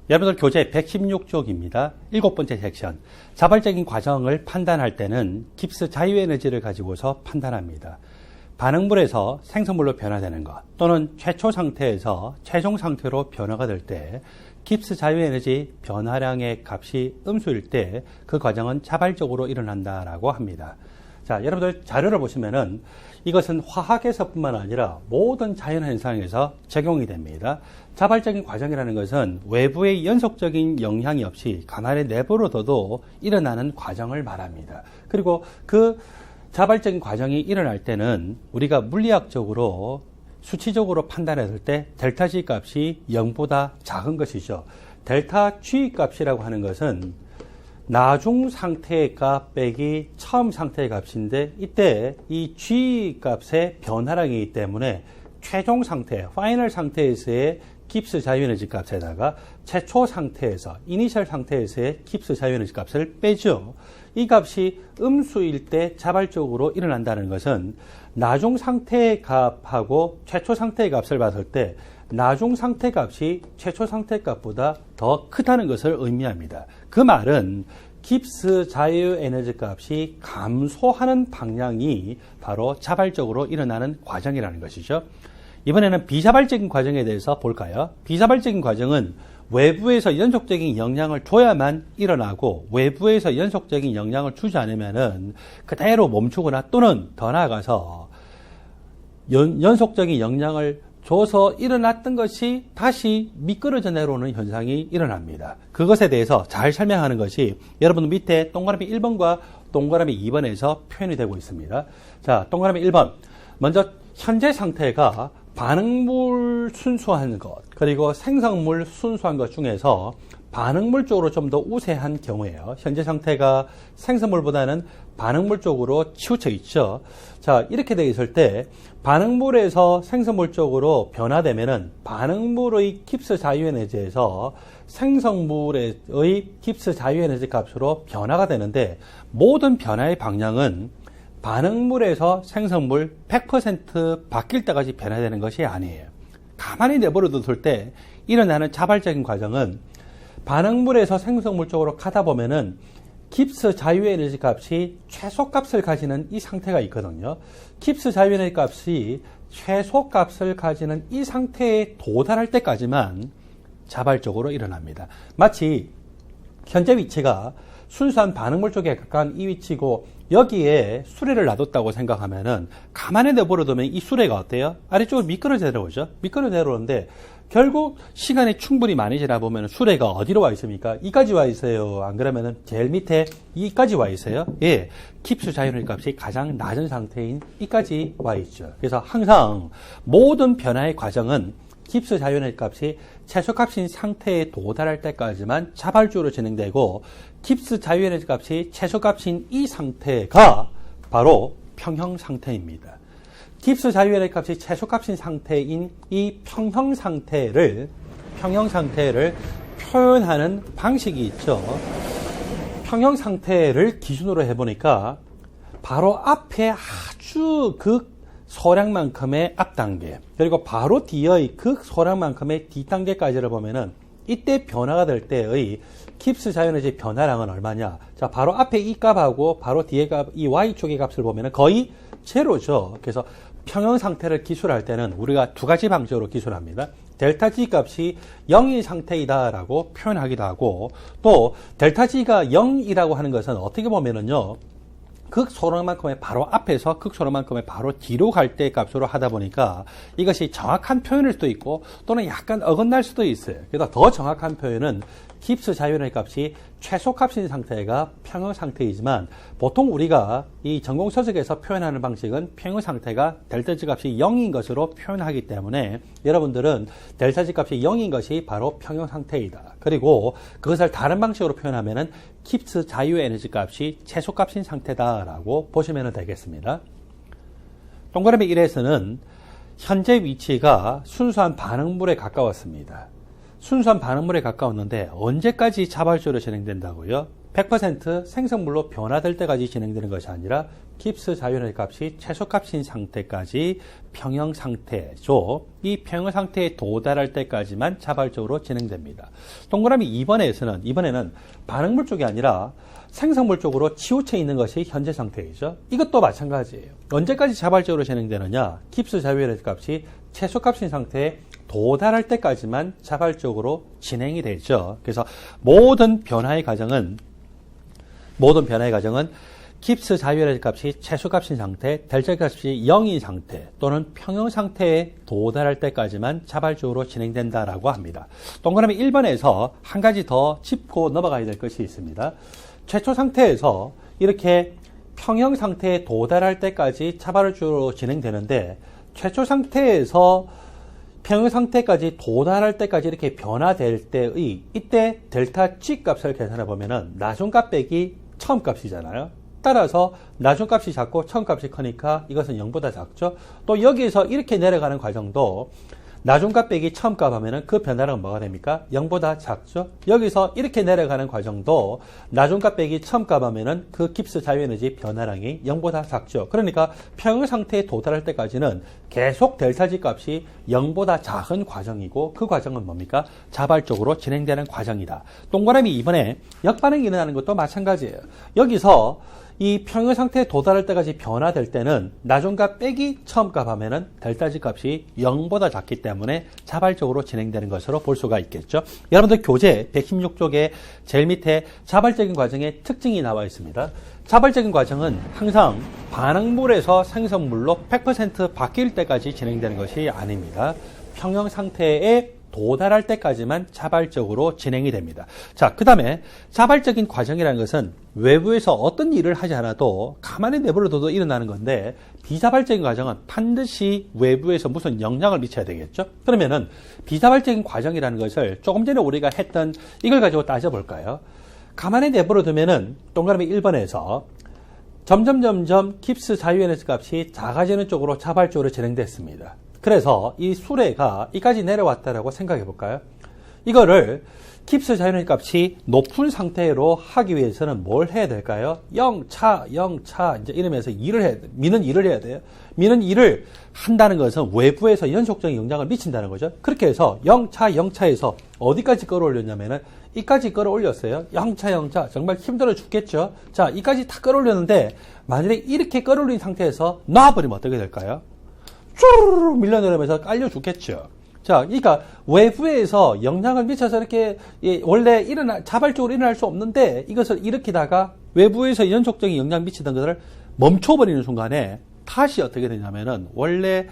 여러분들 교재 116쪽입니다. 7번째 섹션. 자발적인 과정을 판단할 때는 깁스 자유에너지를 가지고서 판단합니다. 반응물에서 생성물로 변화되는 것 또는 최초 상태에서 최종 상태로 변화가 될 때 깁스 자유에너지 변화량의 값이 음수일 때 그 과정은 자발적으로 일어난다라고 합니다. 자, 여러분들 자료를 보시면은 이것은 화학에서뿐만 아니라 모든 자연현상에서 적용이 됩니다. 자발적인 과정이라는 것은 외부의 연속적인 영향이 없이 가만히 내버려둬도 일어나는 과정을 말합니다. 그리고 그 자발적인 과정이 일어날 때는 우리가 물리학적으로 수치적으로 판단했을 때 델타 G 값이 0보다 작은 것이죠. 델타 G 값이라고 하는 것은 나중 상태의 값 빼기 처음 상태의 값인데 이때 이 G 값의 변화량이기 때문에 최종 상태, 파이널 상태에서의 깁스 자유에너지 값에다가 최초 상태에서, 이니셜 상태에서의 깁스 자유에너지 값을 빼죠. 이 값이 음수일 때 자발적으로 일어난다는 것은 나중 상태의 값하고 최초 상태의 값을 봤을 때 나중 상태 값이 최초 상태 값보다 더 크다는 것을 의미합니다. 그 말은 깁스 자유에너지 값이 감소하는 방향이 바로 자발적으로 일어나는 과정이라는 것이죠. 이번에는 비자발적인 과정에 대해서 볼까요? 비자발적인 과정은 외부에서 연속적인 영향을 줘야만 일어나고 외부에서 연속적인 영향을 주지 않으면은 그대로 멈추거나 또는 더 나아가서 연속적인 영향을 줘서 일어났던 것이 다시 미끄러져 내려오는 현상이 일어납니다. 그것에 대해서 잘 설명하는 것이 여러분 밑에 동그라미 1번과 동그라미 2번에서 표현이 되고 있습니다. 자, 동그라미 1번. 먼저 현재 상태가 반응물 순수한 것 그리고 생성물 순수한 것 중에서 반응물 쪽으로 좀 더 우세한 경우예요. 현재 상태가 생성물보다는 반응물 쪽으로 치우쳐 있죠. 자, 이렇게 되어 있을 때 반응물에서 생성물 쪽으로 변화되면은 반응물의 깁스 자유에너지에서 생성물의 깁스 자유에너지 값으로 변화가 되는데 모든 변화의 방향은 반응물에서 생성물 100% 바뀔 때까지 변화되는 것이 아니에요. 가만히 내버려뒀을 때 일어나는 자발적인 과정은 반응물에서 생성물 쪽으로 가다 보면은 깁스 자유에너지 값이 최소값을 가지는 이 상태가 있거든요. 깁스 자유에너지 값이 최소값을 가지는 이 상태에 도달할 때까지만 자발적으로 일어납니다. 마치 현재 위치가 순수한 반응물 쪽에 가까운 이 위치고 여기에 수레를 놔뒀다고 생각하면은 가만히 내버려두면 이 수레가 어때요? 아래쪽으로 미끄러져 내려오죠. 미끄러져 내려오는데 결국 시간이 충분히 많이 지나 보면 수레가 어디로 와 있습니까? 이까지 와 있어요. 안 그러면은 제일 밑에 이까지 와 있어요. 예, 깁스 자유에너지 값이 가장 낮은 상태인 이까지 와 있죠. 그래서 항상 모든 변화의 과정은 깁스 자유에너지 값이 최소값인 상태에 도달할 때까지만 자발적으로 진행되고 깁스 자유에너지 값이 최소값인 이 상태가 바로 평형 상태입니다. 깁스 자유에너지 값이 최소값인 상태인 이 평형 상태를 표현하는 방식이 있죠. 평형 상태를 기준으로 해보니까 바로 앞에 아주 소량만큼의 앞단계 그리고 바로 뒤의 소량만큼의 뒷단계까지를 보면은 이때 변화가 될 때의 깁스 자유에너지 변화량은 얼마냐? 자, 바로 앞에 이 값하고 바로 뒤에 값, 이 y축의 값을 보면은 거의 제로죠. 그래서 평형 상태를 기술할 때는 우리가 두 가지 방식으로 기술합니다. 델타 G 값이 0인 상태이다라고 표현하기도 하고 또 델타 G가 0이라고 하는 것은 어떻게 보면은요. 극소량만큼의 바로 앞에서 극소량만큼의 바로 뒤로 갈 때 값으로 하다 보니까 이것이 정확한 표현일 수도 있고 또는 약간 어긋날 수도 있어요. 그래서 더 정확한 표현은 깁스 자유에너지 값이 최소값인 상태가 평형 상태이지만 보통 우리가 이 전공 서적에서 표현하는 방식은 평형 상태가 델타 G 값이 0인 것으로 표현하기 때문에 여러분들은 델타 G 값이 0인 것이 바로 평형 상태이다. 그리고 그것을 다른 방식으로 표현하면은 깁스 자유에너지 값이 최소값인 상태다라고 보시면 되겠습니다. 동그라미 1에서는 현재 위치가 순수한 반응물에 가까웠습니다. 순수한 반응물에 가까웠는데 언제까지 자발적으로 진행된다고요? 100% 생성물로 변화될 때까지 진행되는 것이 아니라 깁스 자유에너지 값이 최소값인 상태까지 평형 상태죠. 이 평형 상태에 도달할 때까지만 자발적으로 진행됩니다. 동그라미 2번에는 반응물 쪽이 아니라 생성물 쪽으로 치우쳐 있는 것이 현재 상태이죠. 이것도 마찬가지예요. 언제까지 자발적으로 진행되느냐? 깁스 자유에너지 값이 최소값인 상태에 도달할 때까지만 자발적으로 진행이 되죠. 그래서 모든 변화의 과정은 깁스 자유에너지 값이 최소값인 상태, 델타 값이 0인 상태 또는 평형 상태에 도달할 때까지만 자발적으로 진행된다라고 합니다. 동그라미 1번에서 한 가지 더 짚고 넘어가야 될 것이 있습니다. 최초 상태에서 이렇게 평형 상태에 도달할 때까지 자발적으로 진행되는데 최초 상태에서 평형 상태까지 도달할 때까지 이렇게 변화될 때의 이때 델타 G 값을 계산해 보면은 나중 값 빼기 처음 값이잖아요. 따라서 나중 값이 작고 처음 값이 크니까 이것은 0보다 작죠. 또 여기에서 이렇게 내려가는 과정도 나중 값 빼기 처음 값 하면은 그 변화량은 뭐가 됩니까? 0보다 작죠. 여기서 이렇게 내려가는 과정도 나중 값 빼기 처음 값 하면은 그 깁스 자유에너지 변화량이 0보다 작죠. 그러니까 평형 상태에 도달할 때까지는 계속 델타 G 값이 0보다 작은 과정이고 그 과정은 뭡니까? 자발적으로 진행되는 과정이다. 동그라미 2번에 역반응이 일어나는 것도 마찬가지예요. 여기서 이 평형 상태에 도달할 때까지 변화될 때는 나중값 빼기 처음값 하면은 델타 G 값이 0보다 작기 때문에 자발적으로 진행되는 것으로 볼 수가 있겠죠. 여러분들 교재 116쪽에 제일 밑에 자발적인 과정의 특징이 나와 있습니다. 자발적인 과정은 항상 반응물에서 생성물로 100% 바뀔 때까지 진행되는 것이 아닙니다. 평형 상태에 도달할 때까지만 자발적으로 진행이 됩니다. 자, 그 다음에 자발적인 과정이라는 것은 외부에서 어떤 일을 하지 않아도 가만히 내버려둬도 일어나는 건데 비자발적인 과정은 반드시 외부에서 무슨 영향을 미쳐야 되겠죠? 그러면은 비자발적인 과정이라는 것을 조금 전에 우리가 했던 이걸 가지고 따져볼까요? 가만히 내버려두면은 동그라미 1번에서 점점 깁스 자유에너지 값이 작아지는 쪽으로 자발적으로 진행됐습니다. 그래서 이 수레가 이까지 내려왔다라고 생각해 볼까요? 이거를 깁스 자유에너지 값이 높은 상태로 하기 위해서는 뭘 해야 될까요? 0차 이제 이러면서 미는 일을 해야 돼요. 미는 일을 한다는 것은 외부에서 연속적인 영향을 미친다는 거죠. 그렇게 해서 0차에서 어디까지 끌어올렸냐면은 이까지 끌어올렸어요. 0차 정말 힘들어 죽겠죠. 자, 이까지 다 끌어올렸는데 만약에 이렇게 끌어올린 상태에서 놔버리면 어떻게 될까요? 쭈르르 밀려내려면서 깔려 죽겠죠. 자, 그러니까 외부에서 영향을 미쳐서 이렇게 원래 자발적으로 일어날 수 없는데 이것을 일으키다가 외부에서 연속적인 영향을 미치던 것을 멈춰버리는 순간에 다시 어떻게 되냐면은 원래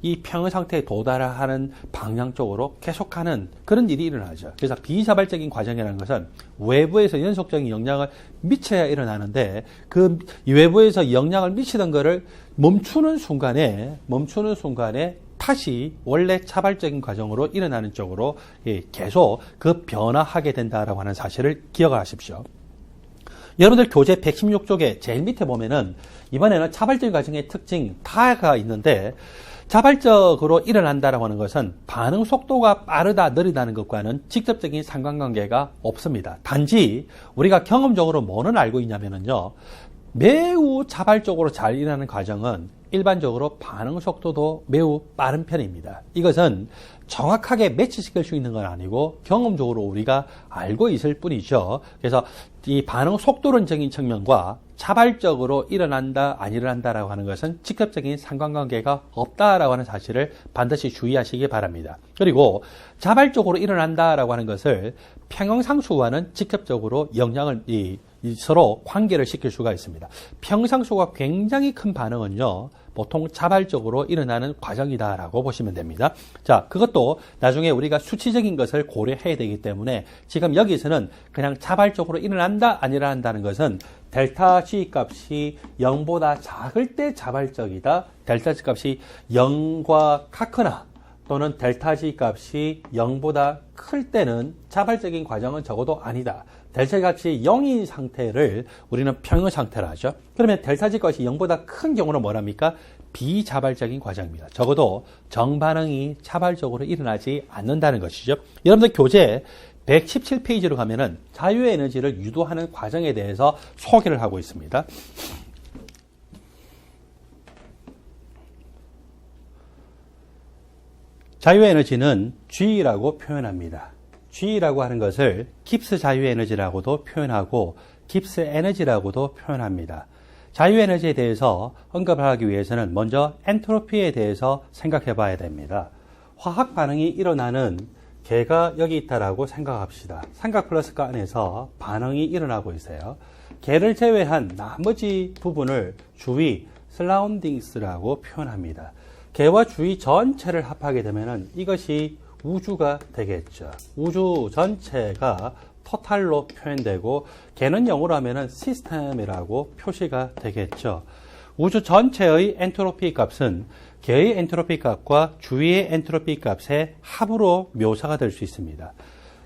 이 평형 상태에 도달하는 방향 쪽으로 계속하는 그런 일이 일어나죠. 그래서 비자발적인 과정이라는 것은 외부에서 연속적인 영향을 미쳐야 일어나는데 그 외부에서 영향을 미치던 것을 멈추는 순간에 다시 원래 자발적인 과정으로 일어나는 쪽으로 계속 그 변화하게 된다라고 하는 사실을 기억하십시오. 여러분들 교재 116쪽에 제일 밑에 보면은 이번에는 자발적인 과정의 특징 다가 있는데 자발적으로 일어난다라고 하는 것은 반응 속도가 빠르다 느리다는 것과는 직접적인 상관관계가 없습니다. 단지 우리가 경험적으로 뭐는 알고 있냐면요. 매우 자발적으로 잘 일어나는 과정은 일반적으로 반응 속도도 매우 빠른 편입니다. 이것은 정확하게 매치시킬 수 있는 건 아니고 경험적으로 우리가 알고 있을 뿐이죠. 그래서 이 반응 속도론적인 측면과 자발적으로 일어난다, 안 일어난다라고 하는 것은 직접적인 상관관계가 없다라고 하는 사실을 반드시 주의하시기 바랍니다. 그리고 자발적으로 일어난다라고 하는 것을 평형상수와는 직접적으로 영향을 서로 관계를 시킬 수가 있습니다. 평형상수가 굉장히 큰 반응은요, 보통 자발적으로 일어나는 과정이다라고 보시면 됩니다. 자, 그것도 나중에 우리가 수치적인 것을 고려해야 되기 때문에 지금 여기서는 그냥 자발적으로 일어난다, 안 일어난다는 것은 델타 G 값이 0보다 작을 때 자발적이다. 델타 G 값이 0과 같거나 또는 델타 G 값이 0보다 클 때는 자발적인 과정은 적어도 아니다. 델타 G 값이 0인 상태를 우리는 평형 상태라 하죠. 그러면 델타 G 값이 0보다 큰 경우는 뭐랍니까? 비자발적인 과정입니다. 적어도 정반응이 자발적으로 일어나지 않는다는 것이죠. 여러분들 교재 117페이지로 가면은 자유에너지를 유도하는 과정에 대해서 소개를 하고 있습니다. 자유에너지는 G라고 표현합니다. G라고 하는 것을 깁스 자유에너지라고도 표현하고 깁스 에너지라고도 표현합니다. 자유에너지에 대해서 언급을 하기 위해서는 먼저 엔트로피에 대해서 생각해 봐야 됩니다. 화학 반응이 일어나는 개가 여기 있다라고 생각합시다. 삼각 플러스가 안에서 반응이 일어나고 있어요. 개를 제외한 나머지 부분을 주위 서라운딩스라고 표현합니다. 개와 주위 전체를 합하게 되면 이것이 우주가 되겠죠. 우주 전체가 토탈로 표현되고 개는 영어로 하면 시스템이라고 표시가 되겠죠. 우주 전체의 엔트로피 값은 개의 엔트로피 값과 주위의 엔트로피 값의 합으로 묘사가 될 수 있습니다.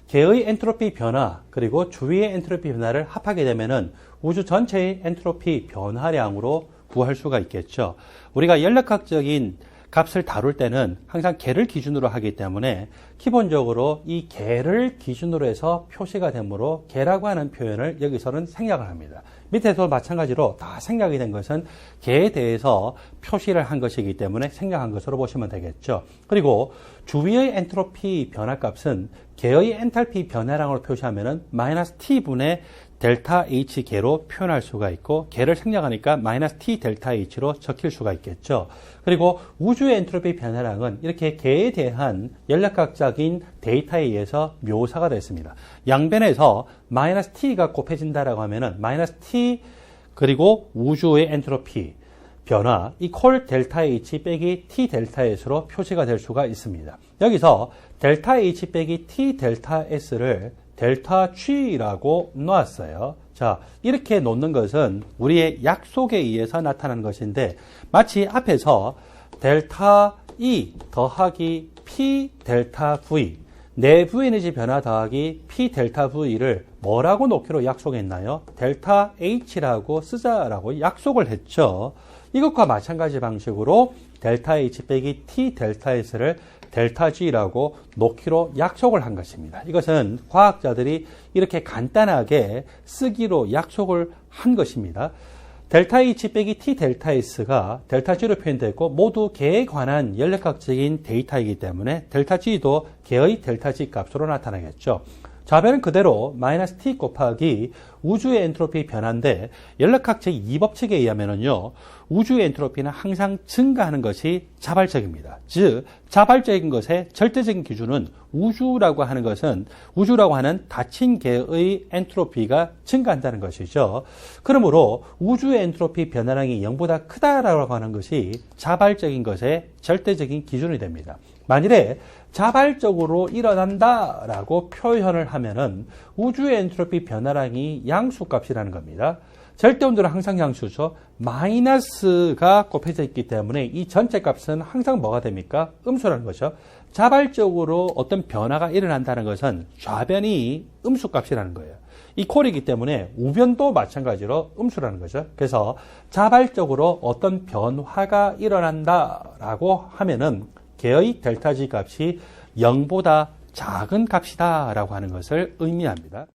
개의 엔트로피 변화 그리고 주위의 엔트로피 변화를 합하게 되면 우주 전체의 엔트로피 변화량으로 구할 수가 있겠죠. 우리가 연력학적인 값을 다룰 때는 항상 개를 기준으로 하기 때문에 기본적으로 이 개를 기준으로 해서 표시가 되므로 개라고 하는 표현을 여기서는 생략을 합니다. 밑에도 마찬가지로 다 생략이 된 것은 개에 대해서 표시를 한 것이기 때문에 생략한 것으로 보시면 되겠죠. 그리고 주위의 엔트로피 변화값은 개의 엔탈피 변화량으로 표시하면은 마이너스 T분의 델타 H개로 표현할 수가 있고 개를 생략하니까 마이너스 T 델타 H로 적힐 수가 있겠죠. 그리고 우주의 엔트로피 변화량은 이렇게 개에 대한 연력학적인 데이터에 의해서 묘사가 됐습니다. 양변에서 마이너스 T가 곱해진다라고 하면은 마이너스 T 그리고 우주의 엔트로피 변화 이퀄 델타 H 빼기 T 델타 S로 표시가 될 수가 있습니다. 여기서 델타 H 빼기 T 델타 S를 델타 G라고 놓았어요. 자, 이렇게 놓는 것은 우리의 약속에 의해서 나타나는 것인데 마치 앞에서 델타 E 더하기 P 델타 V 내부 에너지 변화 더하기 P 델타 V를 뭐라고 놓기로 약속했나요? 델타 H라고 쓰자라고 약속을 했죠. 이것과 마찬가지 방식으로 델타 H 빼기 T 델타 S를 델타 G라고 놓기로 약속을 한 것입니다. 이것은 과학자들이 이렇게 간단하게 쓰기로 약속을 한 것입니다. 델타 H 빼기 T 델타 S가 델타 G로 표현되고 모두 개에 관한 연력학적인 데이터이기 때문에 델타 G도 개의 델타 G 값으로 나타나겠죠. 좌변은 그대로 마이너스 T 곱하기 우주의 엔트로피 변화인데 연력학 제2법칙에 의하면요 우주의 엔트로피는 항상 증가하는 것이 자발적입니다. 즉 자발적인 것의 절대적인 기준은 우주라고 하는 것은 우주라고 하는 닫힌 개의 엔트로피가 증가한다는 것이죠. 그러므로 우주의 엔트로피 변화량이 0보다 크다라고 하는 것이 자발적인 것의 절대적인 기준이 됩니다. 만일에 자발적으로 일어난다라고 표현을 하면은 우주의 엔트로피 변화량이 양수값이라는 겁니다. 절대온도는 항상 양수죠. 마이너스가 곱해져 있기 때문에 이 전체 값은 항상 뭐가 됩니까? 음수라는 거죠. 자발적으로 어떤 변화가 일어난다는 것은 좌변이 음수값이라는 거예요. 이 콜이기 때문에 우변도 마찬가지로 음수라는 거죠. 그래서 자발적으로 어떤 변화가 일어난다라고 하면은 개의 델타 G 값이 0보다 작은 값이다 라고 하는 것을 의미합니다.